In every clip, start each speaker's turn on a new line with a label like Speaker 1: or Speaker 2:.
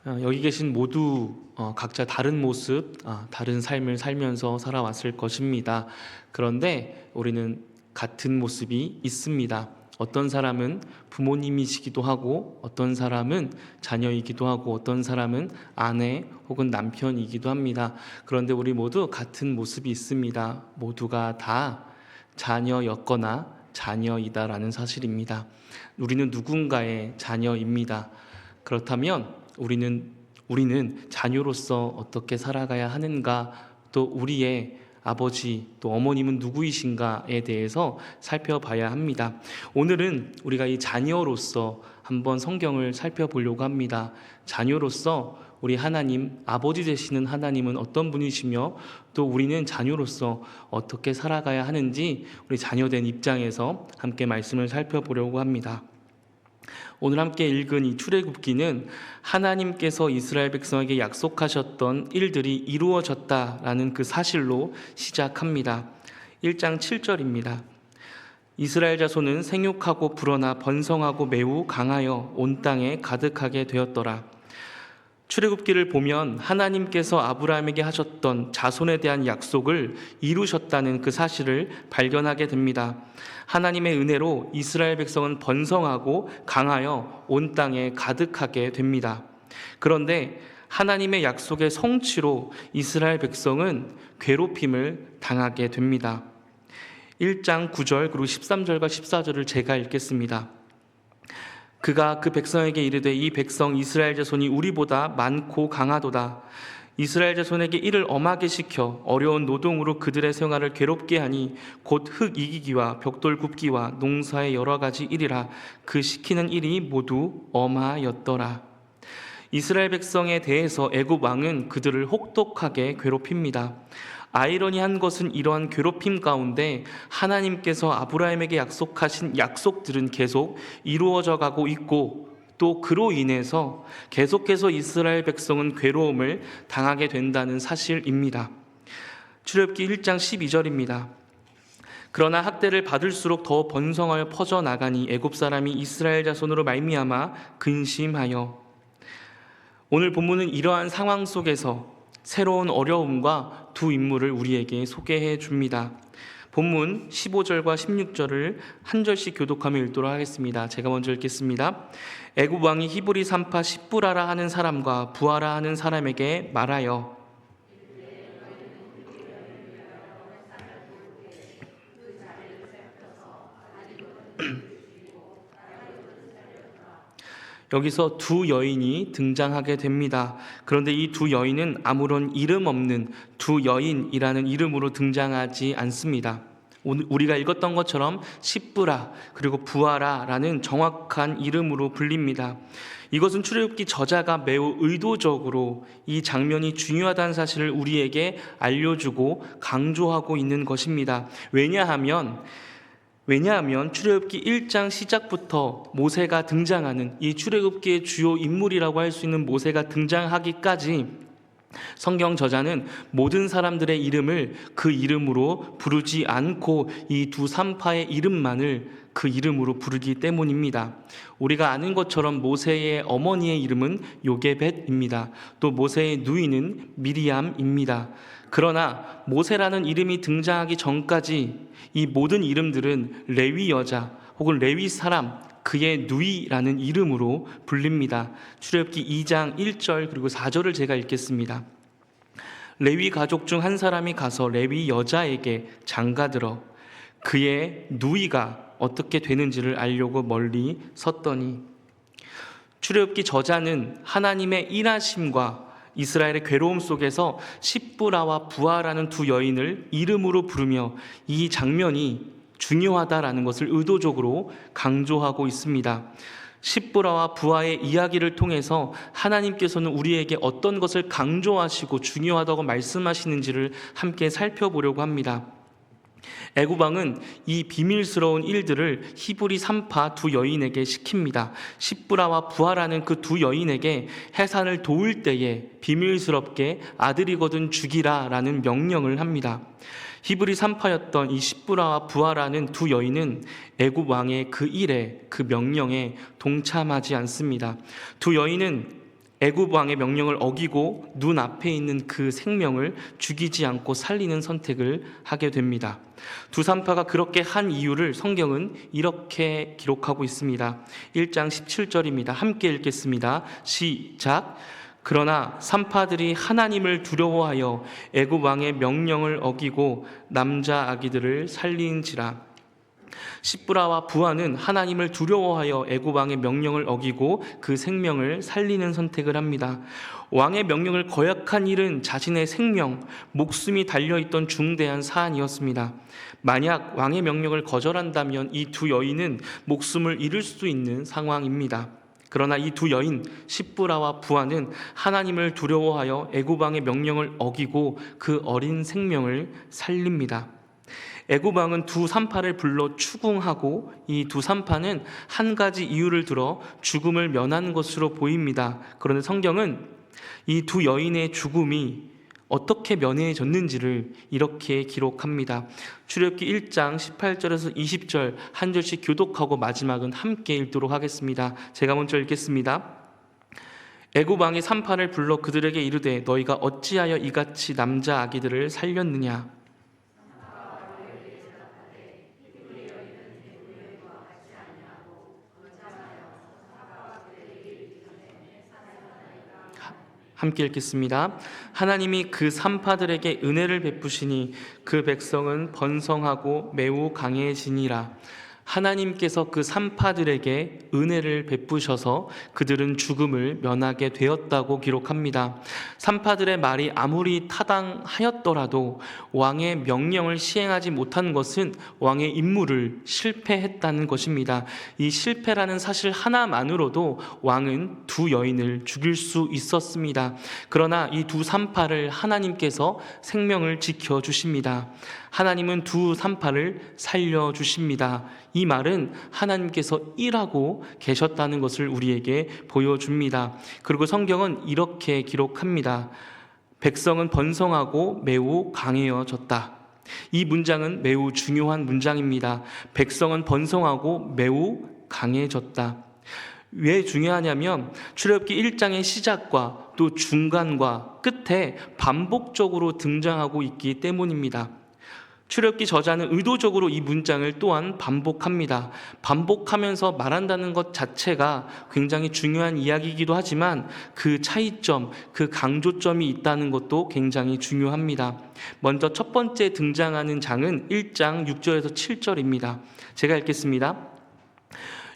Speaker 1: 여기 계신 모두 각자 다른 모습, 다른 삶을 살면서 살아왔을 것입니다. 그런데 우리는 같은 모습이 있습니다. 어떤 사람은 부모님이시기도 하고, 어떤 사람은 자녀이기도 하고, 어떤 사람은 아내 혹은 남편이기도 합니다. 그런데 우리 모두 같은 모습이 있습니다. 모두가 다 자녀였거나 자녀이다라는 사실입니다. 우리는 누군가의 자녀입니다. 그렇다면 우리는 자녀로서 어떻게 살아가야 하는가, 또 우리의 아버지 또 어머님은 누구이신가에 대해서 살펴봐야 합니다. 오늘은 우리가 이 자녀로서 한번 성경을 살펴보려고 합니다. 자녀로서 우리 하나님, 아버지 되시는 하나님은 어떤 분이시며 또 우리는 자녀로서 어떻게 살아가야 하는지 우리 자녀된 입장에서 함께 말씀을 살펴보려고 합니다. 오늘 함께 읽은 이 출애굽기는 하나님께서 이스라엘 백성에게 약속하셨던 일들이 이루어졌다라는 그 사실로 시작합니다. 1장 7절입니다. 이스라엘 자손은 생육하고 불어나 번성하고 매우 강하여 온 땅에 가득하게 되었더라. 출애굽기를 보면 하나님께서 아브라함에게 하셨던 자손에 대한 약속을 이루셨다는 그 사실을 발견하게 됩니다. 하나님의 은혜로 이스라엘 백성은 번성하고 강하여 온 땅에 가득하게 됩니다. 그런데 하나님의 약속의 성취로 이스라엘 백성은 괴롭힘을 당하게 됩니다. 1장 9절 그리고 13절과 14절을 제가 읽겠습니다. 그가 그 백성에게 이르되 이 백성 이스라엘 자손이 우리보다 많고 강하도다. 이스라엘 자손에게 이를 엄하게 시켜 어려운 노동으로 그들의 생활을 괴롭게 하니 곧 흙 이기기와 벽돌 굽기와 농사의 여러 가지 일이라. 그 시키는 일이 모두 엄하였더라. 이스라엘 백성에 대해서 애굽 왕은 그들을 혹독하게 괴롭힙니다. 아이러니한 것은 이러한 괴롭힘 가운데 하나님께서 아브라함에게 약속하신 약속들은 계속 이루어져 가고 있고, 또 그로 인해서 계속해서 이스라엘 백성은 괴로움을 당하게 된다는 사실입니다. 출애굽기 1장 12절입니다. 그러나 학대를 받을수록 더 번성하여 퍼져나가니 애굽 사람이 이스라엘 자손으로 말미암아 근심하여. 오늘 본문은 이러한 상황 속에서 새로운 어려움과 두 인물을 우리에게 소개해 줍니다. 본문 15절과 16절을 한 절씩 교독하며 읽도록 하겠습니다. 제가 먼저 읽겠습니다. 애굽 왕이 히브리 산파 십부라라 하는 사람과 부하라 하는 사람에게 말하여 여기서 두 여인이 등장하게 됩니다. 그런데 이 두 여인은 아무런 이름 없는 두 여인이라는 이름으로 등장하지 않습니다. 우리가 읽었던 것처럼 십부라 그리고 부하라라는 정확한 이름으로 불립니다. 이것은 출애굽기 저자가 매우 의도적으로 이 장면이 중요하다는 사실을 우리에게 알려주고 강조하고 있는 것입니다. 왜냐하면 출애굽기 1장 시작부터 모세가 등장하는, 이 출애굽기의 주요 인물이라고 할 수 있는 모세가 등장하기까지 성경 저자는 모든 사람들의 이름을 그 이름으로 부르지 않고 이 두 산파의 이름만을 그 이름으로 부르기 때문입니다. 우리가 아는 것처럼 모세의 어머니의 이름은 요게벳입니다. 또 모세의 누이는 미리암입니다. 그러나 모세라는 이름이 등장하기 전까지 이 모든 이름들은 레위 여자 혹은 레위 사람, 그의 누이라는 이름으로 불립니다. 출애굽기 2장 1절 그리고 4절을 제가 읽겠습니다. 레위 가족 중 한 사람이 가서 레위 여자에게 장가들어 그의 누이가 어떻게 되는지를 알려고 멀리 섰더니. 출애굽기 저자는 하나님의 일하심과 이스라엘의 괴로움 속에서 십부라와 부하라는 두 여인을 이름으로 부르며 이 장면이 중요하다라는 것을 의도적으로 강조하고 있습니다. 십부라와 부하의 이야기를 통해서 하나님께서는 우리에게 어떤 것을 강조하시고 중요하다고 말씀하시는지를 함께 살펴보려고 합니다. 애굽 왕은 이 비밀스러운 일들을 히브리 산파 두 여인에게 시킵니다. 십부라와 부하라는 그 두 여인에게 해산을 도울 때에 비밀스럽게 아들이거든 죽이라라는 명령을 합니다. 히브리 산파였던 이 십부라와 부하라는 두 여인은 애굽 왕의 그 일에, 그 명령에 동참하지 않습니다. 두 여인은 애굽 왕의 명령을 어기고 눈앞에 있는 그 생명을 죽이지 않고 살리는 선택을 하게 됩니다. 두 산파가 그렇게 한 이유를 성경은 이렇게 기록하고 있습니다. 1장 17절입니다. 함께 읽겠습니다. 시작. 그러나 산파들이 하나님을 두려워하여 애굽 왕의 명령을 어기고 남자 아기들을 살린지라. 시브라와 부하는 하나님을 두려워하여 애굽 왕의 명령을 어기고 그 생명을 살리는 선택을 합니다. 왕의 명령을 거역한 일은 자신의 생명, 목숨이 달려있던 중대한 사안이었습니다. 만약 왕의 명령을 거절한다면 이 두 여인은 목숨을 잃을 수 있는 상황입니다. 그러나 이 두 여인 시브라와 부하는 하나님을 두려워하여 애굽 왕의 명령을 어기고 그 어린 생명을 살립니다. 애굽 왕은 두 산파를 불러 추궁하고 이 두 산파는 한 가지 이유를 들어 죽음을 면한 것으로 보입니다. 그런데 성경은 이 두 여인의 죽음이 어떻게 면해졌는지를 이렇게 기록합니다. 출애굽기 1장 18절에서 20절 한 절씩 교독하고 마지막은 함께 읽도록 하겠습니다. 제가 먼저 읽겠습니다. 애굽 왕이 산파를 불러 그들에게 이르되 너희가 어찌하여 이같이 남자 아기들을 살렸느냐. 함께 읽겠습니다. 하나님이 그 산파들에게 은혜를 베푸시니 그 백성은 번성하고 매우 강해지니라. 하나님께서 그 산파들에게 은혜를 베푸셔서 그들은 죽음을 면하게 되었다고 기록합니다. 산파들의 말이 아무리 타당하였더라도 왕의 명령을 시행하지 못한 것은 왕의 임무를 실패했다는 것입니다. 이 실패라는 사실 하나만으로도 왕은 두 여인을 죽일 수 있었습니다. 그러나 이 두 산파를 하나님께서 생명을 지켜주십니다. 하나님은 두 산파를 살려주십니다. 이 말은 하나님께서 일하고 계셨다는 것을 우리에게 보여줍니다. 그리고 성경은 이렇게 기록합니다. 백성은 번성하고 매우 강해졌다. 이 문장은 매우 중요한 문장입니다. 백성은 번성하고 매우 강해졌다. 왜 중요하냐면 출애굽기 1장의 시작과 또 중간과 끝에 반복적으로 등장하고 있기 때문입니다. 출애굽기 저자는 의도적으로 이 문장을 또한 반복합니다. 반복하면서 말한다는 것 자체가 굉장히 중요한 이야기이기도 하지만 그 차이점, 그 강조점이 있다는 것도 굉장히 중요합니다. 먼저 첫 번째 등장하는 장은 1장 6절에서 7절입니다. 제가 읽겠습니다.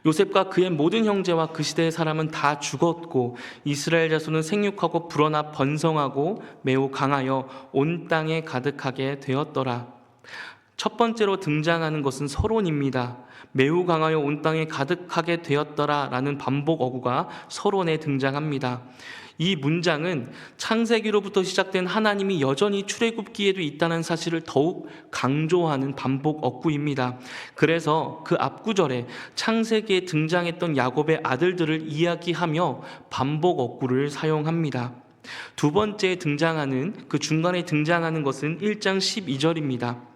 Speaker 1: 요셉과 그의 모든 형제와 그 시대의 사람은 다 죽었고 이스라엘 자손은 생육하고 불어나 번성하고 매우 강하여 온 땅에 가득하게 되었더라. 첫 번째로 등장하는 것은 서론입니다. 매우 강하여 온 땅에 가득하게 되었더라 라는 반복 어구가 서론에 등장합니다. 이 문장은 창세기로부터 시작된 하나님이 여전히 출애굽기에도 있다는 사실을 더욱 강조하는 반복 어구입니다. 그래서 그 앞구절에 창세기에 등장했던 야곱의 아들들을 이야기하며 반복 어구를 사용합니다. 두 번째 등장하는 그 중간에 등장하는 것은 1장 12절입니다.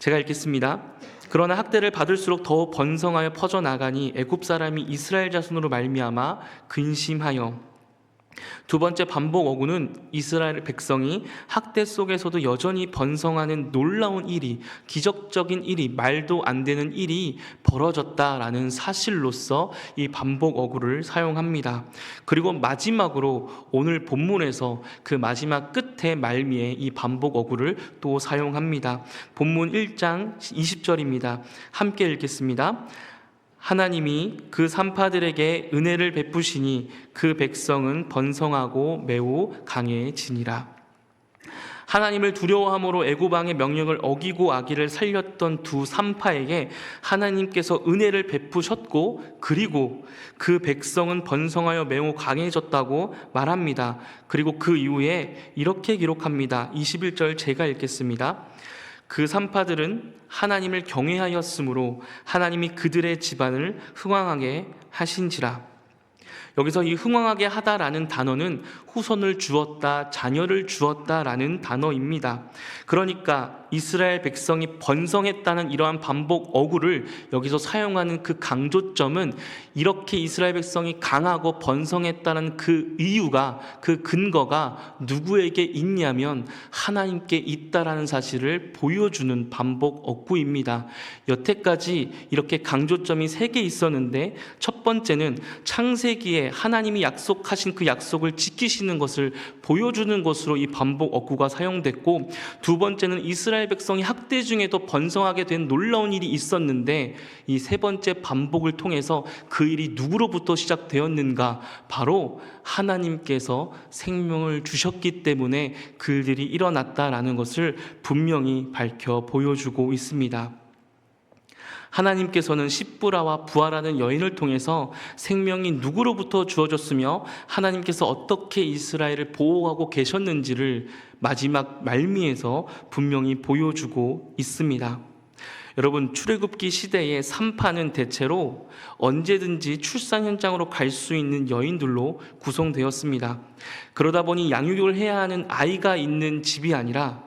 Speaker 1: 제가 읽겠습니다. 그러나 학대를 받을수록 더 번성하여 퍼져나가니 애굽 사람이 이스라엘 자손으로 말미암아 근심하여. 두 번째 반복 어구는 이스라엘 백성이 학대 속에서도 여전히 번성하는 놀라운 일이, 기적적인 일이, 말도 안 되는 일이 벌어졌다라는 사실로서 이 반복 어구를 사용합니다. 그리고 마지막으로 오늘 본문에서 그 마지막 끝에 말미에 이 반복 어구를 또 사용합니다. 본문 1장 20절입니다. 함께 읽겠습니다. 하나님이 그 산파들에게 은혜를 베푸시니 그 백성은 번성하고 매우 강해지니라. 하나님을 두려워함으로 애굽 왕의 명령을 어기고 아기를 살렸던 두 산파에게 하나님께서 은혜를 베푸셨고 그리고 그 백성은 번성하여 매우 강해졌다고 말합니다. 그리고 그 이후에 이렇게 기록합니다. 21절 제가 읽겠습니다. 그 산파들은 하나님을 경외하였으므로 하나님이 그들의 집안을 흥왕하게 하신지라. 여기서 이 흥왕하게 하다라는 단어는 후손을 주었다, 자녀를 주었다라는 단어입니다. 그러니까 이스라엘 백성이 번성했다는 이러한 반복 어구를 여기서 사용하는 그 강조점은 이렇게 이스라엘 백성이 강하고 번성했다는 그 이유가, 그 근거가 누구에게 있냐면 하나님께 있다라는 사실을 보여주는 반복 어구입니다. 여태까지 이렇게 강조점이 3개 있었는데, 첫 번째는 창세기에 하나님이 약속하신 그 약속을 지키시는 것을 보여주는 것으로 이 반복 어구가 사용됐고, 두 번째는 이스라엘 백성이 학대 중에도 번성하게 된 놀라운 일이 있었는데, 이 세 번째 반복을 통해서 그 일이 누구로부터 시작되었는가? 바로 하나님께서 생명을 주셨기 때문에 그 일이 일어났다라는 것을 분명히 밝혀 보여주고 있습니다. 하나님께서는 십부라와 부하라는 여인을 통해서 생명이 누구로부터 주어졌으며 하나님께서 어떻게 이스라엘을 보호하고 계셨는지를 마지막 말미에서 분명히 보여주고 있습니다. 여러분, 출애굽기 시대의 산파는 대체로 언제든지 출산 현장으로 갈 수 있는 여인들로 구성되었습니다. 그러다 보니 양육을 해야 하는 아이가 있는 집이 아니라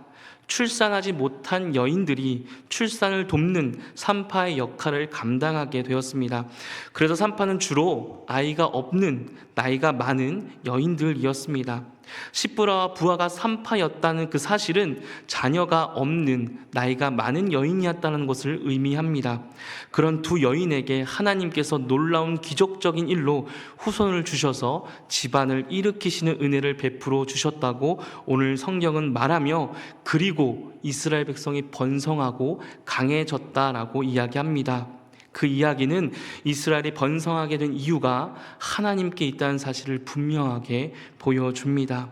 Speaker 1: 출산하지 못한 여인들이 출산을 돕는 산파의 역할을 감당하게 되었습니다. 그래서 산파는 주로 아이가 없는, 나이가 많은 여인들이었습니다. 십부라와 부하가 산파였다는 그 사실은 자녀가 없는, 나이가 많은 여인이었다는 것을 의미합니다. 그런 두 여인에게 하나님께서 놀라운 기적적인 일로 후손을 주셔서 집안을 일으키시는 은혜를 베풀어 주셨다고 오늘 성경은 말하며, 그리고 이스라엘 백성이 번성하고 강해졌다라고 이야기합니다. 그 이야기는 이스라엘이 번성하게 된 이유가 하나님께 있다는 사실을 분명하게 보여줍니다.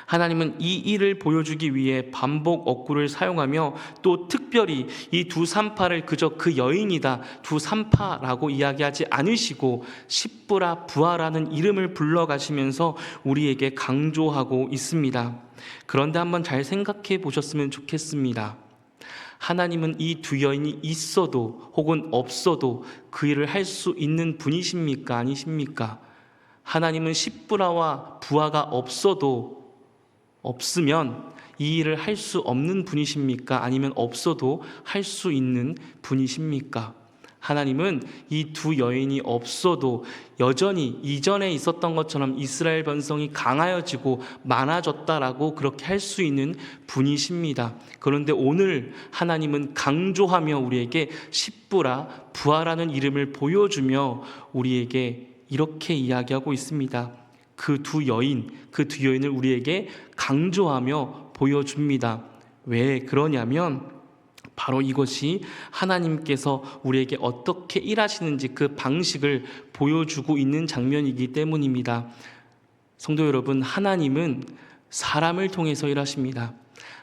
Speaker 1: 하나님은 이 일을 보여주기 위해 반복 어구를 사용하며 또 특별히 이 두 산파를 그저 그 여인이다, 두 산파라고 이야기하지 않으시고 십부라 부하라는 이름을 불러가시면서 우리에게 강조하고 있습니다. 그런데 한번 잘 생각해 보셨으면 좋겠습니다. 하나님은 이 두 여인이 있어도 혹은 없어도 그 일을 할 수 있는 분이십니까? 아니십니까? 하나님은 십부라와 부하가 없으면 이 일을 할 수 없는 분이십니까? 아니면 없어도 할 수 있는 분이십니까? 하나님은 이 두 여인이 없어도 여전히 이전에 있었던 것처럼 이스라엘 번성이 강하여지고 많아졌다라고 그렇게 할 수 있는 분이십니다. 그런데 오늘 하나님은 강조하며 우리에게 십부라 부하라는 이름을 보여주며 우리에게 이렇게 이야기하고 있습니다. 그 두 여인을 우리에게 강조하며 보여줍니다. 왜 그러냐면 바로 이것이 하나님께서 우리에게 어떻게 일하시는지 그 방식을 보여주고 있는 장면이기 때문입니다. 성도 여러분, 하나님은 사람을 통해서 일하십니다.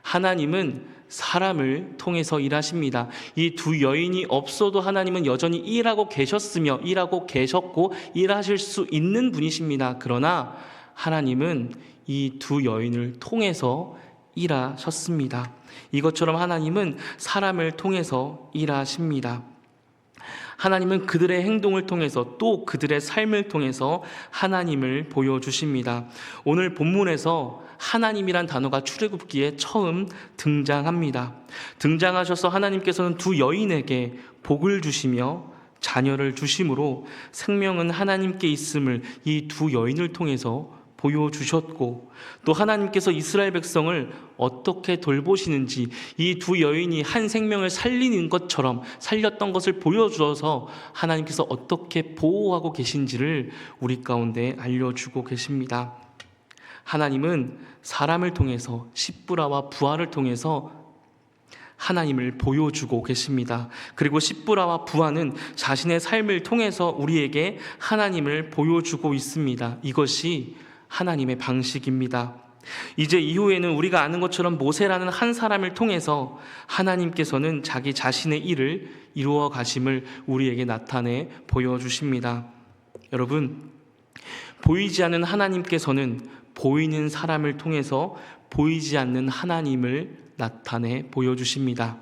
Speaker 1: 하나님은 사람을 통해서 일하십니다. 이 두 여인이 없어도 하나님은 여전히 일하고 계셨고 일하실 수 있는 분이십니다. 그러나 하나님은 이 두 여인을 통해서 일하셨습니다. 이것처럼 하나님은 사람을 통해서 일하십니다. 하나님은 그들의 행동을 통해서 또 그들의 삶을 통해서 하나님을 보여주십니다. 오늘 본문에서 하나님이란 단어가 출애굽기에 처음 등장합니다. 등장하셔서 하나님께서는 두 여인에게 복을 주시며 자녀를 주심으로 생명은 하나님께 있음을 이 두 여인을 통해서 보여주셨고, 또 하나님께서 이스라엘 백성을 어떻게 돌보시는지 이 두 여인이 한 생명을 살렸던 것을 보여주어서 하나님께서 어떻게 보호하고 계신지를 우리 가운데 알려주고 계십니다. 하나님은 사람을 통해서 십부라와 부하를 통해서 하나님을 보여주고 계십니다. 그리고 십부라와 부하는 자신의 삶을 통해서 우리에게 하나님을 보여주고 있습니다. 이것이 하나님의 방식입니다. 이제 이후에는 우리가 아는 것처럼 모세라는 한 사람을 통해서 하나님께서는 자기 자신의 일을 이루어 가심을 우리에게 나타내 보여주십니다. 여러분, 보이지 않는 하나님께서는 보이는 사람을 통해서 보이지 않는 하나님을 나타내 보여주십니다.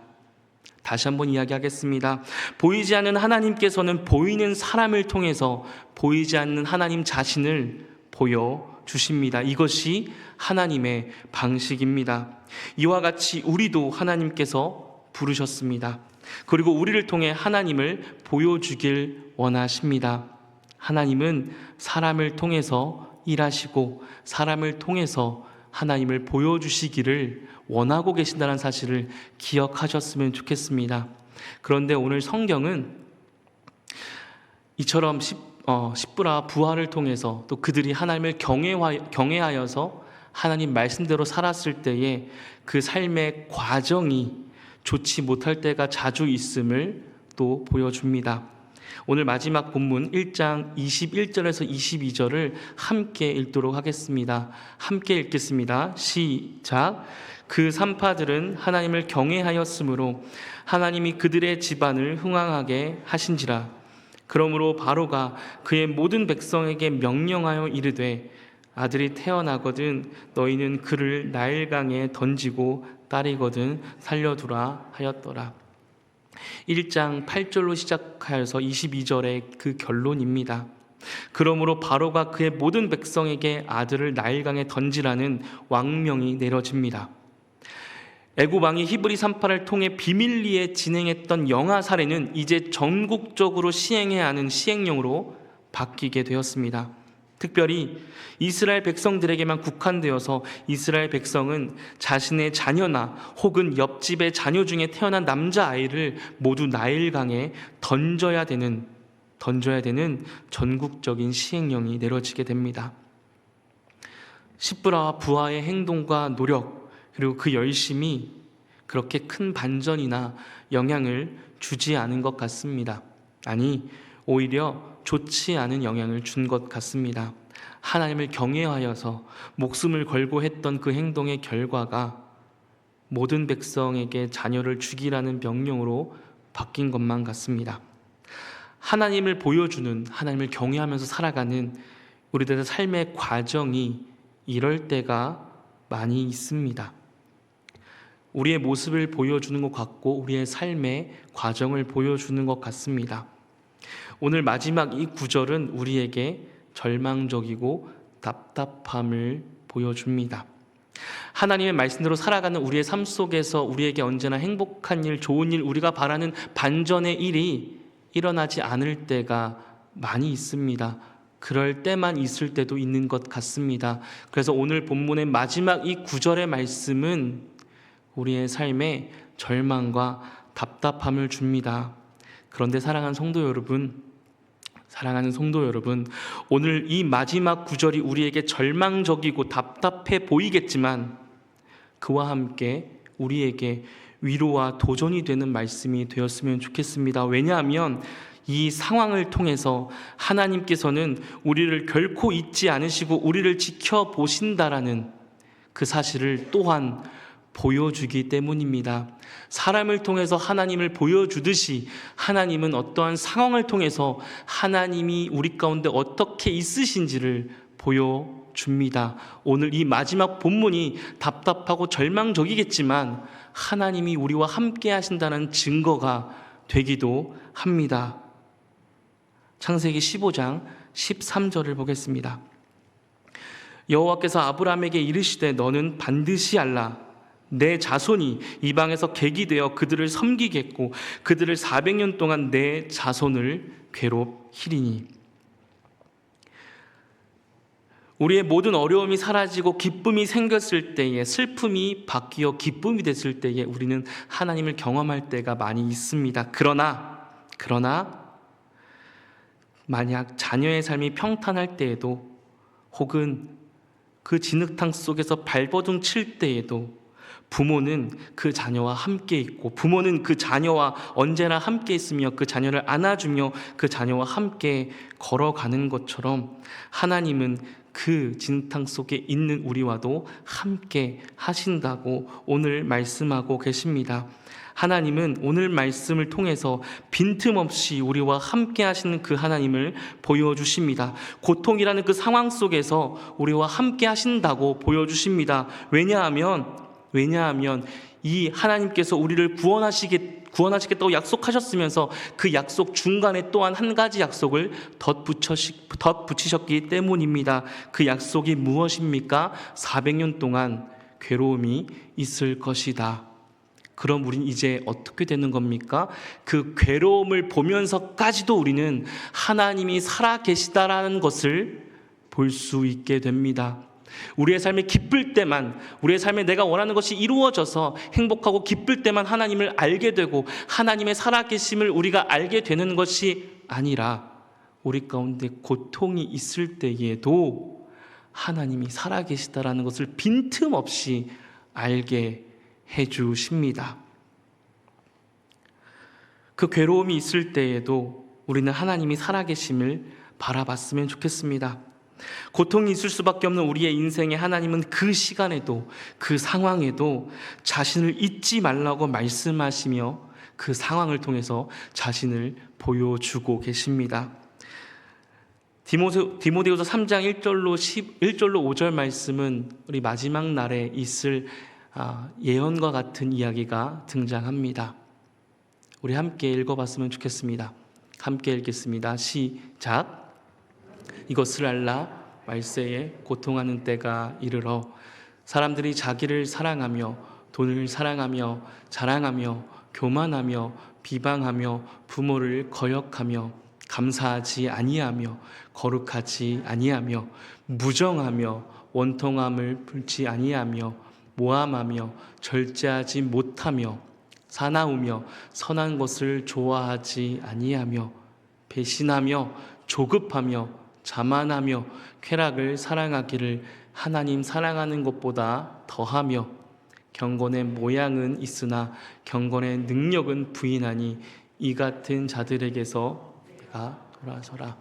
Speaker 1: 다시 한번 이야기하겠습니다. 보이지 않는 하나님께서는 보이는 사람을 통해서 보이지 않는 하나님 자신을 보여주십니다. 이것이 하나님의 방식입니다. 이와 같이 우리도 하나님께서 부르셨습니다. 그리고 우리를 통해 하나님을 보여주길 원하십니다. 하나님은 사람을 통해서 일하시고 사람을 통해서 하나님을 보여주시기를 원하고 계신다는 사실을 기억하셨으면 좋겠습니다. 그런데 오늘 성경은 이처럼 십부라 부하를 통해서 또 그들이 하나님을 경외하여서 하나님 말씀대로 살았을 때에 그 삶의 과정이 좋지 못할 때가 자주 있음을 또 보여줍니다. 오늘 마지막 본문 1장 21절에서 22절을 함께 읽도록 하겠습니다. 함께 읽겠습니다. 시작. 그 산파들은 하나님을 경외하였으므로 하나님이 그들의 집안을 흥왕하게 하신지라. 그러므로 바로가 그의 모든 백성에게 명령하여 이르되 아들이 태어나거든 너희는 그를 나일강에 던지고 딸이거든 살려두라 하였더라. 1장 8절로 시작하여서 22절의 그 결론입니다. 그러므로 바로가 그의 모든 백성에게 아들을 나일강에 던지라는 왕명이 내려집니다. 애굽 왕이 히브리 산파를 통해 비밀리에 진행했던 영아 살해는 이제 전국적으로 시행해야 하는 시행령으로 바뀌게 되었습니다. 특별히 이스라엘 백성들에게만 국한되어서 이스라엘 백성은 자신의 자녀나 혹은 옆집의 자녀 중에 태어난 남자아이를 모두 나일강에 던져야 되는 전국적인 시행령이 내려지게 됩니다. 십부라와 부하의 행동과 노력 그리고 그 열심이 그렇게 큰 반전이나 영향을 주지 않은 것 같습니다. 아니, 오히려 좋지 않은 영향을 준 것 같습니다. 하나님을 경외하여서 목숨을 걸고 했던 그 행동의 결과가 모든 백성에게 자녀를 죽이라는 명령으로 바뀐 것만 같습니다. 하나님을 보여주는, 하나님을 경외하면서 살아가는 우리들의 삶의 과정이 이럴 때가 많이 있습니다. 우리의 모습을 보여주는 것 같고 우리의 삶의 과정을 보여주는 것 같습니다. 오늘 마지막 이 구절은 우리에게 절망적이고 답답함을 보여줍니다. 하나님의 말씀대로 살아가는 우리의 삶 속에서 우리에게 언제나 행복한 일, 좋은 일, 우리가 바라는 반전의 일이 일어나지 않을 때가 많이 있습니다. 그럴 때만 있을 때도 있는 것 같습니다. 그래서 오늘 본문의 마지막 이 구절의 말씀은 우리의 삶에 절망과 답답함을 줍니다. 그런데 사랑하는 성도 여러분, 오늘 이 마지막 구절이 우리에게 절망적이고 답답해 보이겠지만 그와 함께 우리에게 위로와 도전이 되는 말씀이 되었으면 좋겠습니다. 왜냐하면 이 상황을 통해서 하나님께서는 우리를 결코 잊지 않으시고 우리를 지켜보신다라는 그 사실을 또한 보여주기 때문입니다. 사람을 통해서 하나님을 보여주듯이 하나님은 어떠한 상황을 통해서 하나님이 우리 가운데 어떻게 있으신지를 보여줍니다. 오늘 이 마지막 본문이 답답하고 절망적이겠지만 하나님이 우리와 함께 하신다는 증거가 되기도 합니다. 창세기 15장 13절을 보겠습니다. 여호와께서 아브라함에게 이르시되 너는 반드시 알라 내 자손이 이방에서 객이 되어 그들을 섬기겠고 그들을 400년 동안 내 자손을 괴롭히리니. 우리의 모든 어려움이 사라지고 기쁨이 생겼을 때에, 슬픔이 바뀌어 기쁨이 됐을 때에 우리는 하나님을 경험할 때가 많이 있습니다. 그러나 만약 자녀의 삶이 평탄할 때에도 혹은 그 진흙탕 속에서 발버둥 칠 때에도 부모는 그 자녀와 함께 있고 부모는 그 자녀와 언제나 함께 있으며 그 자녀를 안아주며 그 자녀와 함께 걸어가는 것처럼 하나님은 그 진흙탕 속에 있는 우리와도 함께 하신다고 오늘 말씀하고 계십니다. 하나님은 오늘 말씀을 통해서 빈틈없이 우리와 함께 하시는 그 하나님을 보여주십니다. 고통이라는 그 상황 속에서 우리와 함께 하신다고 보여주십니다. 왜냐하면 이 하나님께서 우리를 구원하시겠다고 약속하셨으면서 그 약속 중간에 또한 한 가지 약속을 덧붙이셨기 때문입니다. 그 약속이 무엇입니까? 400년 동안 괴로움이 있을 것이다. 그럼 우린 이제 어떻게 되는 겁니까? 그 괴로움을 보면서까지도 우리는 하나님이 살아계시다라는 것을 볼 수 있게 됩니다. 우리의 삶이 기쁠 때만, 우리의 삶에 내가 원하는 것이 이루어져서 행복하고 기쁠 때만 하나님을 알게 되고 하나님의 살아계심을 우리가 알게 되는 것이 아니라 우리 가운데 고통이 있을 때에도 하나님이 살아계시다라는 것을 빈틈없이 알게 해주십니다. 그 괴로움이 있을 때에도 우리는 하나님이 살아계심을 바라봤으면 좋겠습니다. 고통이 있을 수밖에 없는 우리의 인생에 하나님은 그 시간에도, 그 상황에도 자신을 잊지 말라고 말씀하시며 그 상황을 통해서 자신을 보여주고 계십니다. 디모데후서 3장 1절로 5절 말씀은 우리 마지막 날에 있을 예언과 같은 이야기가 등장합니다. 우리 함께 읽어봤으면 좋겠습니다. 함께 읽겠습니다. 시작. 이것을 알라. 말세에 고통하는 때가 이르러 사람들이 자기를 사랑하며 돈을 사랑하며 자랑하며 교만하며 비방하며 부모를 거역하며 감사하지 아니하며 거룩하지 아니하며 무정하며 원통함을 풀지 아니하며 모함하며 절제하지 못하며 사나우며 선한 것을 좋아하지 아니하며 배신하며 조급하며 자만하며 쾌락을 사랑하기를 하나님 사랑하는 것보다 더하며 경건의 모양은 있으나 경건의 능력은 부인하니 이 같은 자들에게서 내가 돌아서라.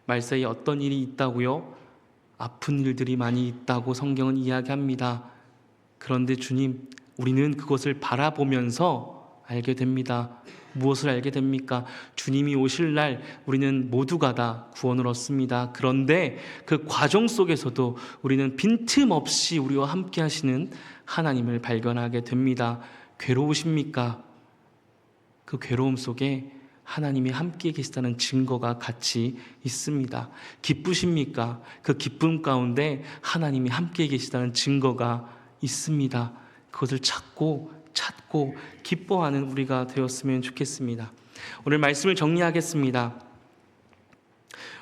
Speaker 1: 말세에 어떤 일이 있다고요? 아픈 일들이 많이 있다고 성경은 이야기합니다. 그런데 주님, 우리는 그것을 바라보면서 알게 됩니다. 무엇을 알게 됩니까? 주님이 오실 날 우리는 모두가 다 구원을 얻습니다. 그런데 그 과정 속에서도 우리는 빈틈없이 우리와 함께 하시는 하나님을 발견하게 됩니다. 괴로우십니까? 그 괴로움 속에 하나님이 함께 계시다는 증거가 같이 있습니다. 기쁘십니까? 그 기쁨 가운데 하나님이 함께 계시다는 증거가 있습니다. 그것을 찾고 기뻐하는 우리가 되었으면 좋겠습니다. 오늘 말씀을 정리하겠습니다.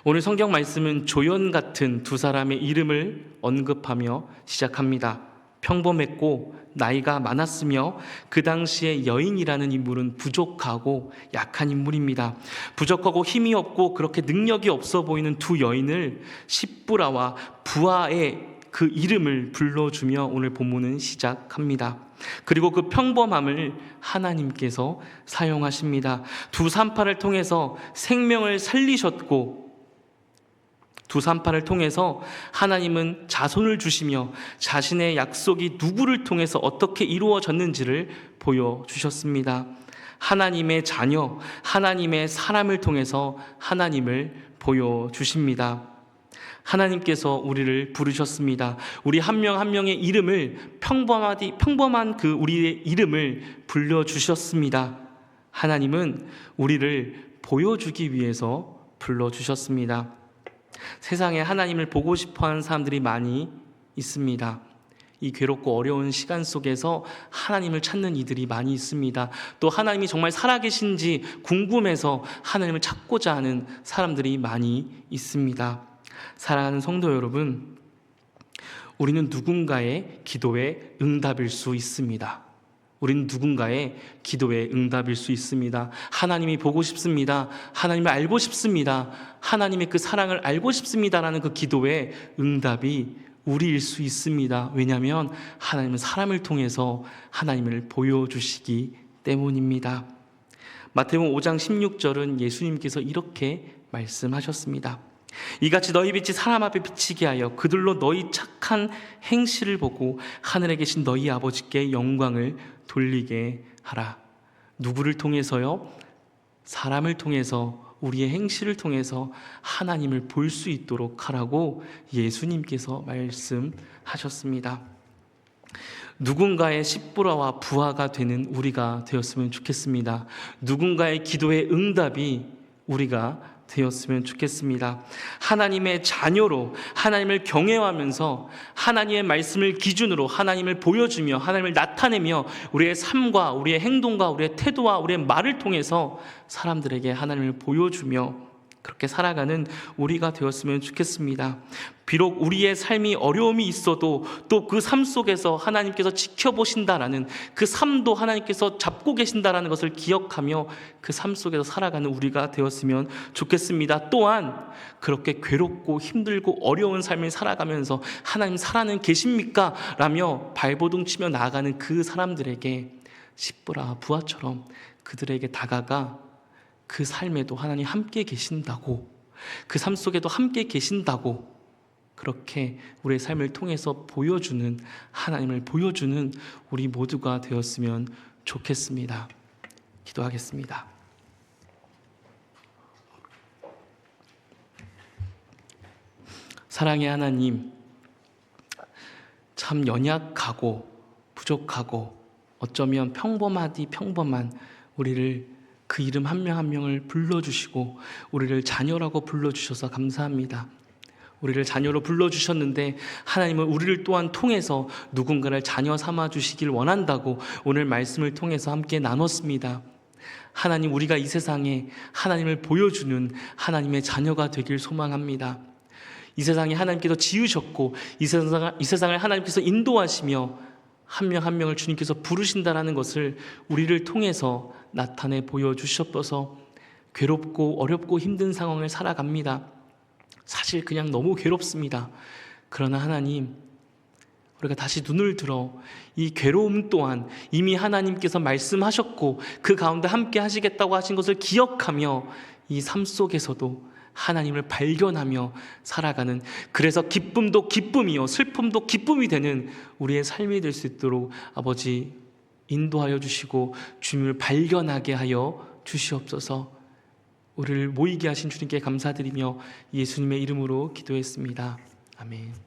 Speaker 1: 오늘 성경 말씀은 조연 같은 두 사람의 이름을 언급하며 시작합니다. 평범했고 나이가 많았으며 그 당시에 여인이라는 인물은 부족하고 약한 인물입니다. 부족하고 힘이 없고 그렇게 능력이 없어 보이는 두 여인을 십부라와 부하의 그 이름을 불러주며 오늘 본문은 시작합니다. 그리고 그 평범함을 하나님께서 사용하십니다. 두 산파를 통해서 생명을 살리셨고 두 산파를 통해서 하나님은 자손을 주시며 자신의 약속이 누구를 통해서 어떻게 이루어졌는지를 보여주셨습니다. 하나님의 자녀, 하나님의 사람을 통해서 하나님을 보여주십니다. 하나님께서 우리를 부르셨습니다. 우리 한 명 한 명의 이름을 평범한 그 우리의 이름을 불러주셨습니다. 하나님은 우리를 보여주기 위해서 불러주셨습니다. 세상에 하나님을 보고 싶어하는 사람들이 많이 있습니다. 이 괴롭고 어려운 시간 속에서 하나님을 찾는 이들이 많이 있습니다. 또 하나님이 정말 살아계신지 궁금해서 하나님을 찾고자 하는 사람들이 많이 있습니다. 사랑하는 성도 여러분, 우리는 누군가의 기도에 응답일 수 있습니다. 우리는 누군가의 기도에 응답일 수 있습니다. 하나님이 보고 싶습니다. 하나님을 알고 싶습니다. 하나님의 그 사랑을 알고 싶습니다라는 그 기도에 응답이 우리일 수 있습니다. 왜냐하면 하나님은 사람을 통해서 하나님을 보여주시기 때문입니다. 마태복음 5장 16절은 예수님께서 이렇게 말씀하셨습니다. 이같이 너희 빛이 사람 앞에 비치게 하여 그들로 너희 착한 행실을 보고 하늘에 계신 너희 아버지께 영광을 돌리게 하라. 누구를 통해서요? 사람을 통해서, 우리의 행실을 통해서 하나님을 볼 수 있도록 하라고 예수님께서 말씀하셨습니다. 누군가의 십부라와 부하가 되는 우리가 되었으면 좋겠습니다. 누군가의 기도의 응답이 우리가 되었으면 좋겠습니다. 하나님의 자녀로 하나님을 경외하면서 하나님의 말씀을 기준으로 하나님을 보여주며 하나님을 나타내며 우리의 삶과 우리의 행동과 우리의 태도와 우리의 말을 통해서 사람들에게 하나님을 보여주며 그렇게 살아가는 우리가 되었으면 좋겠습니다. 비록 우리의 삶이 어려움이 있어도 또 그 삶 속에서 하나님께서 지켜보신다라는 그 삶도 하나님께서 잡고 계신다라는 것을 기억하며 그 삶 속에서 살아가는 우리가 되었으면 좋겠습니다. 또한 그렇게 괴롭고 힘들고 어려운 삶을 살아가면서 하나님 살아는 계십니까? 라며 발버둥 치며 나아가는 그 사람들에게 십부라 부하처럼 그들에게 다가가 그 삶에도 하나님 함께 계신다고, 그 삶 속에도 함께 계신다고 그렇게 우리의 삶을 통해서 보여주는, 하나님을 보여주는 우리 모두가 되었으면 좋겠습니다. 기도하겠습니다. 사랑의 하나님, 참 연약하고 부족하고 어쩌면 평범한 우리를 그 이름 한 명 한 명을 불러주시고 우리를 자녀라고 불러주셔서 감사합니다. 우리를 자녀로 불러주셨는데 하나님은 우리를 또한 통해서 누군가를 자녀 삼아주시길 원한다고 오늘 말씀을 통해서 함께 나눴습니다. 하나님, 우리가 이 세상에 하나님을 보여주는 하나님의 자녀가 되길 소망합니다. 이 세상에 하나님께서 지으셨고 이 세상을 하나님께서 인도하시며 한 명 한 명을 주님께서 부르신다는 것을 우리를 통해서 나타내 보여주셔서 괴롭고 어렵고 힘든 상황을 살아갑니다. 사실 그냥 너무 괴롭습니다. 그러나 하나님, 우리가 다시 눈을 들어 이 괴로움 또한 이미 하나님께서 말씀하셨고 그 가운데 함께 하시겠다고 하신 것을 기억하며 이 삶 속에서도 하나님을 발견하며 살아가는, 그래서 기쁨도 기쁨이요 슬픔도 기쁨이 되는 우리의 삶이 될 수 있도록 아버지 인도하여 주시고 주님을 발견하게 하여 주시옵소서. 우리를 모이게 하신 주님께 감사드리며 예수님의 이름으로 기도했습니다. 아멘.